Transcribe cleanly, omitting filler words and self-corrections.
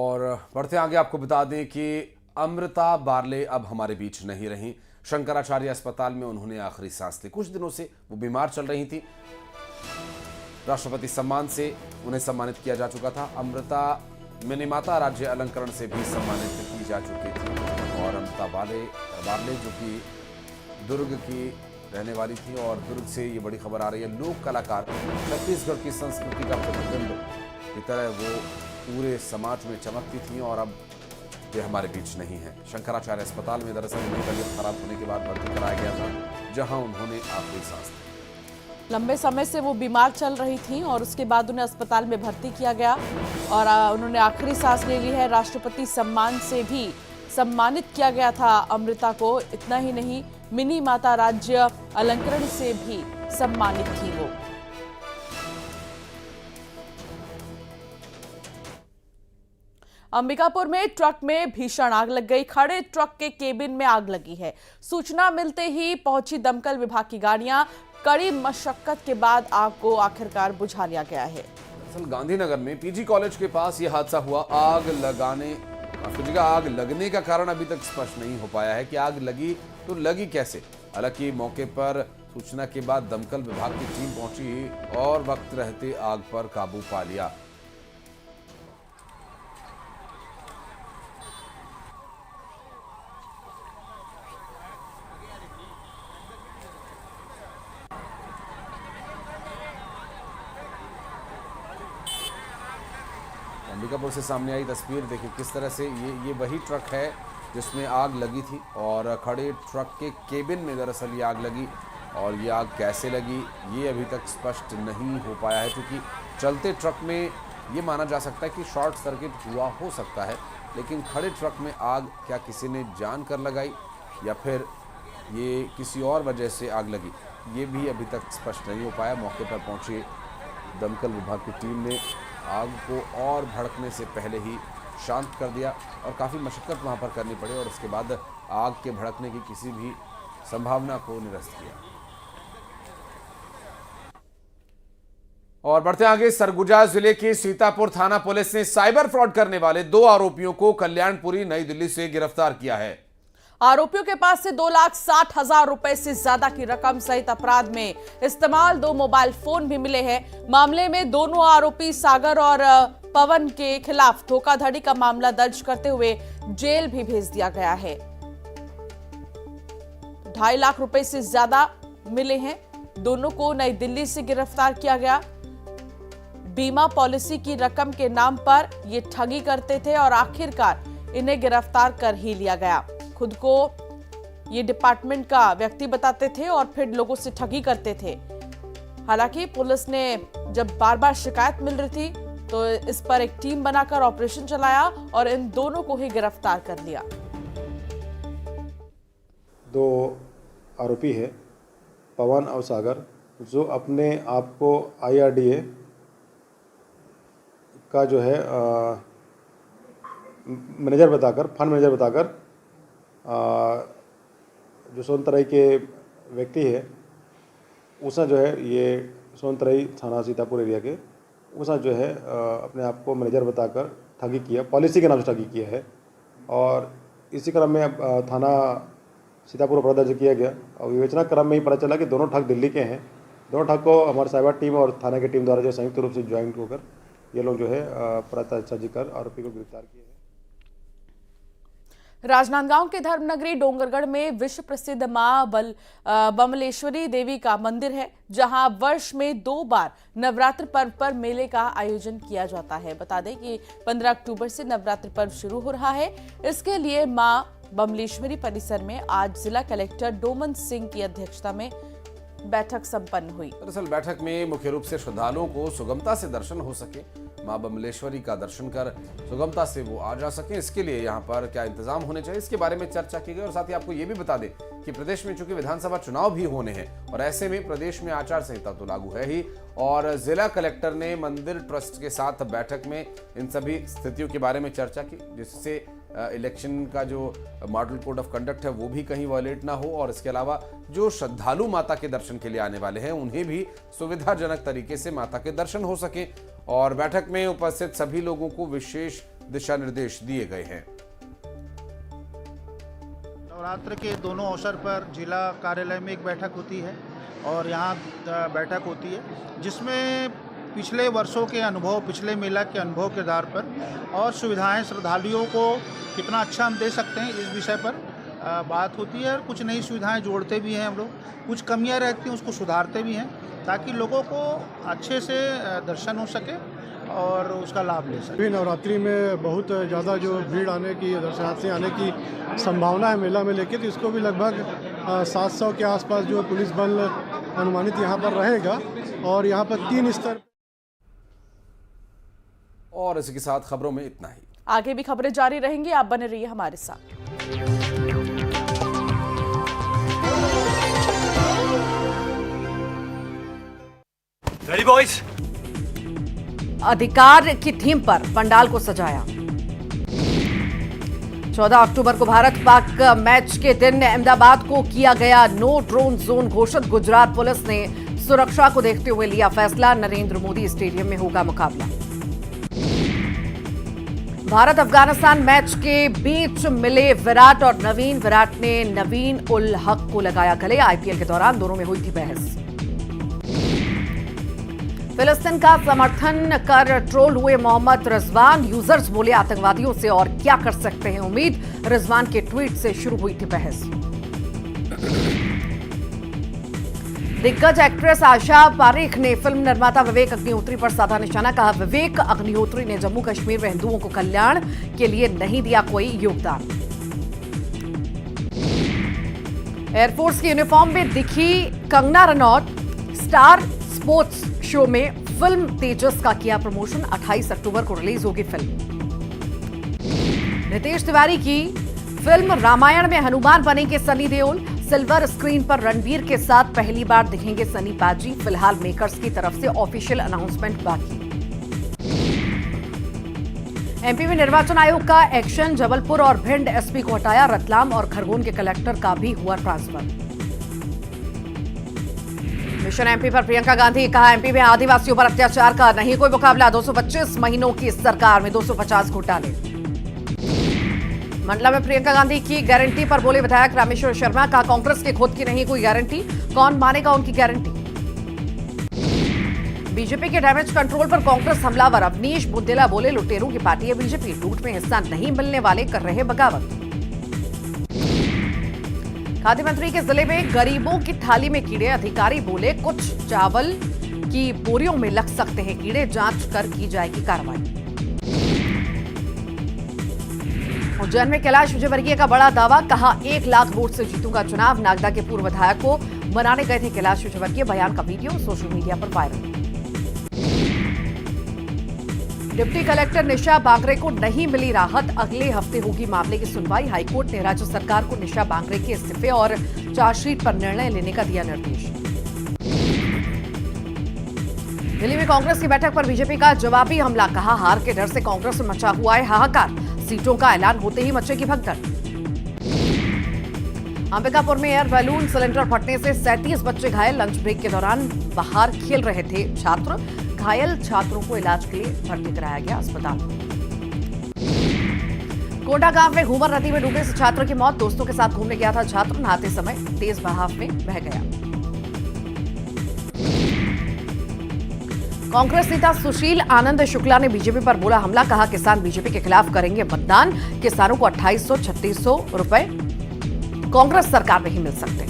और बढ़ते आगे आपको बता दें कि अमृता बारले अब हमारे बीच नहीं रहीं। शंकराचार्य अस्पताल में उन्होंने आखिरी सांस ली। कुछ दिनों से वो बीमार चल रही थी। राष्ट्रपति सम्मान से उन्हें सम्मानित किया जा चुका था। अमृता मिनीमाता राज्य अलंकरण से भी सम्मानित की जा चुकी थी। और अमृता बारले जो कि दुर्ग की रहने वाली थी, और दुर्ग से ये बड़ी खबर आ रही है, लोक कलाकार, छत्तीसगढ़ की संस्कृति का प्रतिबिंब की तरह वो पूरे समाज में चमकती थी, और अब वे हमारे बीच नहीं है। शंकराचार्य अस्पताल में दरअसल उन्हें तबीयत खराब होने के बाद भर्ती कराया गया था, जहां उन्होंने आखिरी सांस ली। लंबे समय से वो बीमार चल रही थी और उसके बाद उन्हें अस्पताल में भर्ती किया गया और उन्होंने आखिरी सांस ले ली है। राष्ट्रपति सम्मान से भी सम्मानित किया गया था अमृता को। इतना ही नहीं, मिनी माता राज्य अलंकरण से भी सम्मानित थी वो। अंबिकापुर में ट्रक में भीषण आग लग गई। खड़े ट्रक के केबिन में आग लगी है। सूचना मिलते ही पहुंची दमकल विभाग की गाड़ियां। कड़ी मशक्कत के बाद आग को आखिरकार बुझा लिया गया है। दरअसल गांधीनगर में पीजी कॉलेज के पास यह हादसा हुआ। आग लगने का कारण अभी तक स्पष्ट नहीं हो पाया है कि आग लगी तो लगी कैसे। हालांकि मौके पर सूचना के बाद दमकल विभाग की टीम पहुंची और वक्त रहते आग पर काबू पा लिया। अंबिकापुर से सामने आई तस्वीर देखिए किस तरह से ये वही ट्रक है जिसमें आग लगी थी, और खड़े ट्रक के केबिन में दरअसल ये आग लगी। और ये आग कैसे लगी ये अभी तक स्पष्ट नहीं हो पाया है, क्योंकि चलते ट्रक में ये माना जा सकता है कि शॉर्ट सर्किट हुआ हो सकता है, लेकिन खड़े ट्रक में आग क्या किसी ने जानकर लगाई या फिर ये किसी और वजह से आग लगी, ये भी अभी तक स्पष्ट नहीं हो पाया। मौके पर पहुंचे दमकल विभाग की टीम ने आग को और भड़कने से पहले ही शांत कर दिया, और काफ़ी मशक्कत वहां पर करनी पड़ी, और उसके बाद आग के भड़कने की किसी भी संभावना को निरस्त किया। और बढ़ते आगे, सरगुजा जिले के सीतापुर थाना पुलिस ने साइबर फ्रॉड करने वाले 2 आरोपियों को कल्याणपुरी नई दिल्ली से गिरफ्तार किया है। आरोपियों के पास से 2,60,000 रुपए से ज्यादा की रकम सहित अपराध में इस्तेमाल 2 मोबाइल फोन भी मिले हैं। मामले में दोनों आरोपी सागर और पवन के खिलाफ धोखाधड़ी का मामला दर्ज करते हुए जेल भी भेज दिया गया है। 2.5 लाख रुपए से ज्यादा मिले हैं। दोनों को नई दिल्ली से गिरफ्तार किया गया। बीमा पॉलिसी की रकम के नाम पर ये ठगी करते थे और आखिरकार इन्हें गिरफ्तार कर ही लिया गया। खुद को ये डिपार्टमेंट का व्यक्ति बताते थे और फिर लोगों से ठगी करते थे। हालांकि पुलिस ने जब बार बार शिकायत मिल रही थी तो इस पर एक टीम बनाकर ऑपरेशन चलाया और इन दोनों को ही गिरफ्तार कर लिया। 2 आरोपी है, पवन और सागर, जो अपने आप को IRDA का जो है मैनेजर बताकर, फंड मैनेजर बताकर, जो सोनतराई के व्यक्ति है उसने जो है ये सोनतराई थाना सीतापुर एरिया के उसने जो है अपने आप को मैनेजर बताकर ठगी किया, पॉलिसी के नाम से ठगी किया है। और इसी क्रम में थाना सीतापुर अपराध दर्ज किया गया और विवेचना क्रम में ही पता चला कि दोनों ठग दिल्ली के हैं। दोनों ठग को हमारे साइबर टीम और थाना की टीम द्वारा जो संयुक्त रूप से ज्वाइंट होकर ये लोग जो है परामर्श कर आरोपी को गिरफ्तार किए हैं। राजनांदगांव के धर्मनगरी डोंगरगढ़ में विश्व प्रसिद्ध मां बमलेश्वरी देवी का मंदिर है, जहां वर्ष में 2 बार नवरात्र पर्व पर मेले का आयोजन किया जाता है। बता दें कि 15 अक्टूबर से नवरात्र पर्व शुरू हो रहा है। इसके लिए मां बमलेश्वरी परिसर में आज जिला कलेक्टर डोमन सिंह की अध्यक्षता में बैठक संपन्न हुई। दरअसल बैठक में मुख्य रूप से श्रद्धालुओं को सुगमता से दर्शन हो सके, मां बमलेश्वरी का दर्शन कर सुगमता से वो आ जा सके, इसके लिए यहाँ पर क्या इंतजाम होने चाहिए, इसके बारे में चर्चा की गई। और साथ ही आपको ये भी बता दें कि प्रदेश में चूंकि विधानसभा चुनाव भी होने हैं और ऐसे में प्रदेश में आचार संहिता तो लागू है ही, और जिला कलेक्टर ने मंदिर ट्रस्ट के साथ बैठक में इन सभी स्थितियों के बारे में चर्चा की, जिससे इलेक्शन का जो मॉडल कोड ऑफ कंडक्ट है वो भी कहीं वायलेट ना हो, और इसके अलावा जो श्रद्धालु माता के दर्शन के लिए आने वाले हैं उन्हें भी सुविधाजनक तरीके से माता के दर्शन हो सके। और बैठक में उपस्थित सभी लोगों को विशेष दिशा निर्देश दिए गए हैं। नवरात्र के दोनों अवसर पर जिला कार्यालय में एक बैठक होती है और यहाँ बैठक होती है जिसमें पिछले वर्षों के अनुभव, पिछले मेला के अनुभव के आधार पर और सुविधाएं श्रद्धालुओं को कितना अच्छा हम दे सकते हैं इस विषय पर बात होती है। और कुछ नई सुविधाएं जोड़ते भी हैं हम लोग, कुछ कमियां रहती हैं उसको सुधारते भी हैं ताकि लोगों को अच्छे से दर्शन हो सके और उसका लाभ ले सके। नवरात्रि में बहुत ज़्यादा जो भीड़ आने की, दर्शनार्थी आने की संभावना है मेला में लेके, तो इसको भी लगभग 700 के आसपास जो पुलिस बल अनुमानित यहाँ पर रहेगा और यहाँ पर 3 स्तर। और इसी के साथ खबरों में इतना ही। आगे भी खबरें जारी रहेंगी, आप बने रहिए हमारे साथ। Ready boys. अधिकार की थीम पर पंडाल को सजाया। 14 अक्टूबर को भारत पाक मैच के दिन अहमदाबाद को किया गया नो ड्रोन जोन घोषित। गुजरात पुलिस ने सुरक्षा को देखते हुए लिया फैसला। नरेंद्र मोदी स्टेडियम में होगा मुकाबला। भारत अफगानिस्तान मैच के बीच मिले विराट और नवीन। विराट ने नवीन उल हक को लगाया गले। आईपीएल के दौरान दोनों में हुई थी बहस। फिलिस्तीन का समर्थन कर ट्रोल हुए मोहम्मद रिजवान। यूजर्स बोले आतंकवादियों से और क्या कर सकते हैं उम्मीद। रिजवान के ट्वीट से शुरू हुई थी बहस। दिग्गज एक्ट्रेस आशा पारेख ने फिल्म निर्माता विवेक अग्निहोत्री पर साधा निशाना। कहा विवेक अग्निहोत्री ने जम्मू कश्मीर में हिंदुओं को कल्याण के लिए नहीं दिया कोई योगदान। एयरफोर्स की यूनिफॉर्म में दिखी Kangana Ranaut. Star sports show में फिल्म तेजस का किया प्रमोशन। 28 अक्टूबर को रिलीज होगी फिल्म। नितेश तिवारी की फिल्म रामायण में हनुमान बनेंगे सनी देओल। सिल्वर स्क्रीन पर रणबीर के साथ पहली बार दिखेंगे सनी पाजी। फिलहाल मेकर्स की तरफ से ऑफिशियल अनाउंसमेंट बाकी। एमपी में निर्वाचन आयोग का एक्शन। जबलपुर और भिंड एसपी को हटाया। रतलाम और खरगोन के कलेक्टर का भी हुआ ट्रांसफर। मिशन एमपी पर प्रियंका गांधी। कहा एमपी में आदिवासियों पर अत्याचार का नहीं कोई मुकाबला। 225 महीनों की सरकार में 250 घोटाले। मंडला में प्रियंका गांधी की गारंटी पर बोले विधायक रामेश्वर शर्मा। कहा कांग्रेस के खुद की नहीं कोई गारंटी, कौन मानेगा उनकी गारंटी। बीजेपी के डैमेज कंट्रोल पर कांग्रेस हमलावर। अवनीश बुंदेला बोले लुटेरों की पार्टी है बीजेपी, लूट में हिस्सा नहीं मिलने वाले कर रहे बगावत। खाद्य मंत्री के जिले में गरीबों की थाली में कीड़े। अधिकारी बोले कुछ चावल की बोरियों में लग सकते हैं कीड़े, जांच कर की जाएगी कार्रवाई। उज्जैन में कैलाश विजयवर्गीय का बड़ा दावा। कहा 1 लाख वोट से जीतूंगा चुनाव। नागदा के पूर्व विधायक को मनाने गए थे कैलाश विजयवर्गीय। बयान का वीडियो सोशल मीडिया पर वायरल। डिप्टी कलेक्टर निशा बांगरे को नहीं मिली राहत। अगले हफ्ते होगी मामले की सुनवाई। हाईकोर्ट ने राज्य सरकार को निशा बांगरे के इस्तीफे और चार्जशीट पर निर्णय लेने का दिया निर्देश। दिल्ली में कांग्रेस की बैठक पर बीजेपी का जवाबी हमला। कहा हार के डर से कांग्रेस में मचा हुआ है हाहाकार। सीटों का ऐलान होते ही मचेगी भगदड़। अंबिकापुर में एयर बैलून सिलेंडर फटने से 37 बच्चे घायल। लंच ब्रेक के दौरान बाहर खेल रहे थे छात्र। घायल छात्रों को इलाज के लिए भर्ती कराया गया अस्पताल। कोंडा गांव में घूमर नदी में डूबने से छात्र की मौत। दोस्तों के साथ घूमने गया था छात्र, नहाते समय तेज बहाव में बह गया। कांग्रेस नेता सुशील आनंद शुक्ला ने बीजेपी पर बोला हमला। कहा किसान बीजेपी के खिलाफ करेंगे मतदान। किसानों को 2800-3600 रुपए कांग्रेस सरकार में ही मिल सकते हैं।